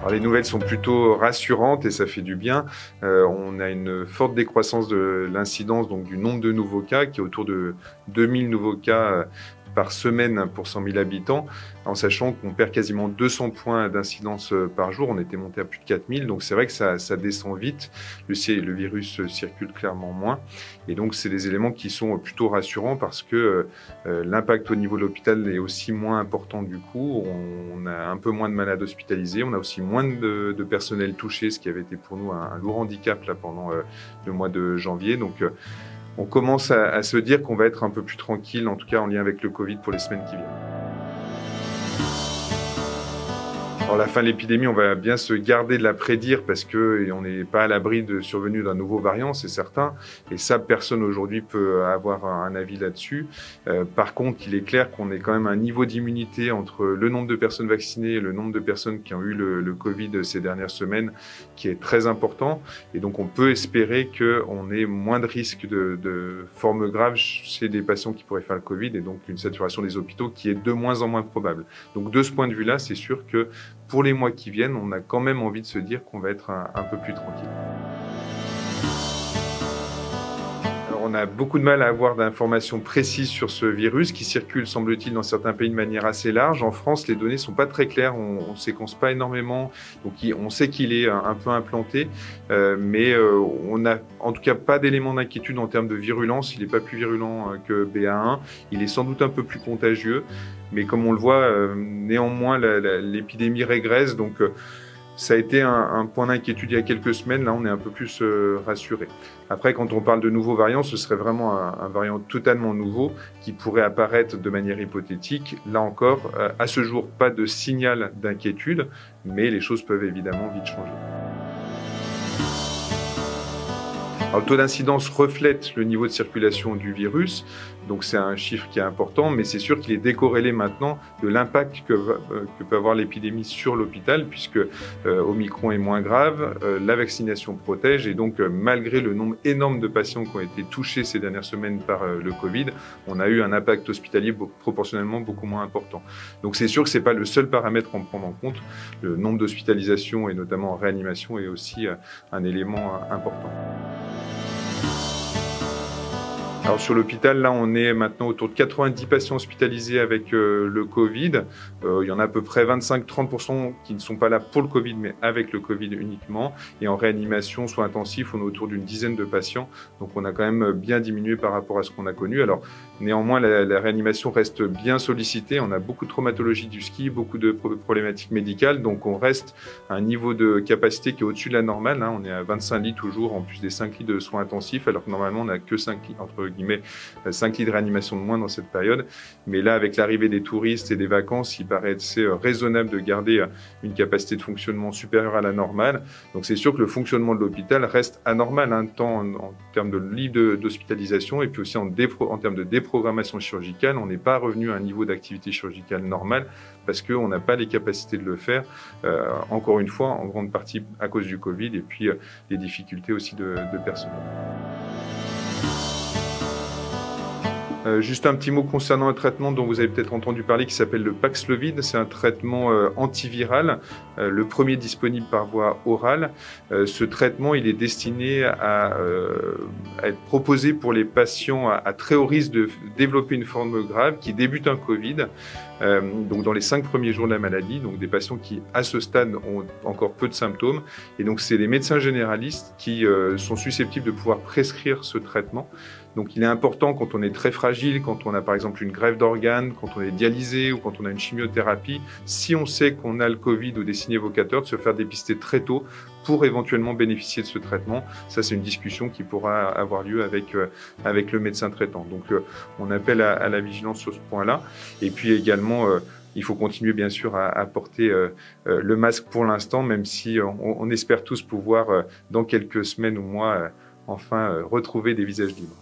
Alors les nouvelles sont plutôt rassurantes et ça fait du bien. On a une forte décroissance de l'incidence, donc du nombre de nouveaux cas, qui est autour de 2000 nouveaux cas par semaine pour 100 000 habitants, en sachant qu'on perd quasiment 200 points d'incidence par jour. On était monté à plus de 4000, donc c'est vrai que ça descend vite. Le virus circule clairement moins. Et donc, c'est des éléments qui sont plutôt rassurants parce que l'impact au niveau de l'hôpital est aussi moins important du coup. On a un peu moins de malades hospitalisés, on a aussi moins de personnel touché, ce qui avait été pour nous un lourd handicap là, pendant le mois de janvier. Donc, on commence à se dire qu'on va être un peu plus tranquille, en tout cas en lien avec le Covid pour les semaines qui viennent. Alors la fin de l'épidémie, on va bien se garder de la prédire parce qu'on n'est pas à l'abri de survenue d'un nouveau variant, c'est certain. Et ça, personne aujourd'hui peut avoir un avis là-dessus. Par contre, il est clair qu'on est quand même à un niveau d'immunité entre le nombre de personnes vaccinées et le nombre de personnes qui ont eu le Covid ces dernières semaines qui est très important. Et donc, on peut espérer qu'on ait moins de risques de formes graves chez des patients qui pourraient faire le Covid et donc une saturation des hôpitaux qui est de moins en moins probable. Donc, de ce point de vue-là, c'est sûr que pour les mois qui viennent, on a quand même envie de se dire qu'on va être un peu plus tranquille. Alors, on a beaucoup de mal à avoir d'informations précises sur ce virus qui circule, semble-t-il, dans certains pays de manière assez large. En France, les données sont pas très claires, on ne séquence pas énormément, donc on sait qu'il est un peu implanté, mais on n'a en tout cas pas d'éléments d'inquiétude en termes de virulence. Il n'est pas plus virulent que BA1, il est sans doute un peu plus contagieux. Mais comme on le voit, néanmoins, l'épidémie régresse. Donc, ça a été un point d'inquiétude il y a quelques semaines. Là, on est un peu plus rassuré. Après, quand on parle de nouveaux variants, ce serait vraiment un variant totalement nouveau qui pourrait apparaître de manière hypothétique. Là encore, à ce jour, pas de signal d'inquiétude, mais les choses peuvent évidemment vite changer. Alors, le taux d'incidence reflète le niveau de circulation du virus, donc c'est un chiffre qui est important, mais c'est sûr qu'il est décorrélé maintenant de l'impact que peut avoir l'épidémie sur l'hôpital, puisque Omicron est moins grave, la vaccination protège, et donc malgré le nombre énorme de patients qui ont été touchés ces dernières semaines par le Covid, on a eu un impact hospitalier proportionnellement beaucoup moins important. Donc c'est sûr que ce n'est pas le seul paramètre à prendre en compte, le nombre d'hospitalisations et notamment en réanimation est aussi un élément important. Alors sur l'hôpital, là, on est maintenant autour de 90 patients hospitalisés avec le Covid. Il y en a à peu près 25-30% qui ne sont pas là pour le Covid, mais avec le Covid uniquement. Et en réanimation, soins intensifs, on est autour d'une dizaine de patients. Donc on a quand même bien diminué par rapport à ce qu'on a connu. Alors néanmoins, la réanimation reste bien sollicitée. On a beaucoup de traumatologie du ski, beaucoup de problématiques médicales. Donc on reste à un niveau de capacité qui est au-dessus de la normale. On est à 25 lits toujours, en plus des 5 lits de soins intensifs, alors que normalement on n'a que 5 lits, entre guillemets, 5 lits de réanimation de moins dans cette période. Mais là, avec l'arrivée des touristes et des vacances, il paraît assez raisonnable de garder une capacité de fonctionnement supérieure à la normale. Donc c'est sûr que le fonctionnement de l'hôpital reste anormal, tant en termes de lits d'hospitalisation et puis aussi en termes de déprogrammation chirurgicale. On n'est pas revenu à un niveau d'activité chirurgicale normal parce qu'on n'a pas les capacités de le faire, encore une fois, en grande partie à cause du Covid et puis les difficultés aussi de personnel. Juste un petit mot concernant un traitement dont vous avez peut-être entendu parler qui s'appelle le Paxlovid. C'est un traitement antiviral, le premier disponible par voie orale. Ce traitement, il est destiné à être proposé pour les patients à très haut risque de développer une forme grave qui débute un Covid. Donc dans les 5 premiers jours de la maladie, donc des patients qui à ce stade ont encore peu de symptômes. Et donc c'est les médecins généralistes qui sont susceptibles de pouvoir prescrire ce traitement. Donc il est important quand on est très fragile, quand on a par exemple une greffe d'organes, quand on est dialysé ou quand on a une chimiothérapie, si on sait qu'on a le Covid ou des signes évocateurs, de se faire dépister très tôt pour éventuellement bénéficier de ce traitement. Ça, c'est une discussion qui pourra avoir lieu avec le médecin traitant. Donc on appelle à la vigilance sur ce point-là. Et puis également, il faut continuer bien sûr à porter le masque pour l'instant, même si on espère tous pouvoir, dans quelques semaines ou mois, enfin retrouver des visages libres.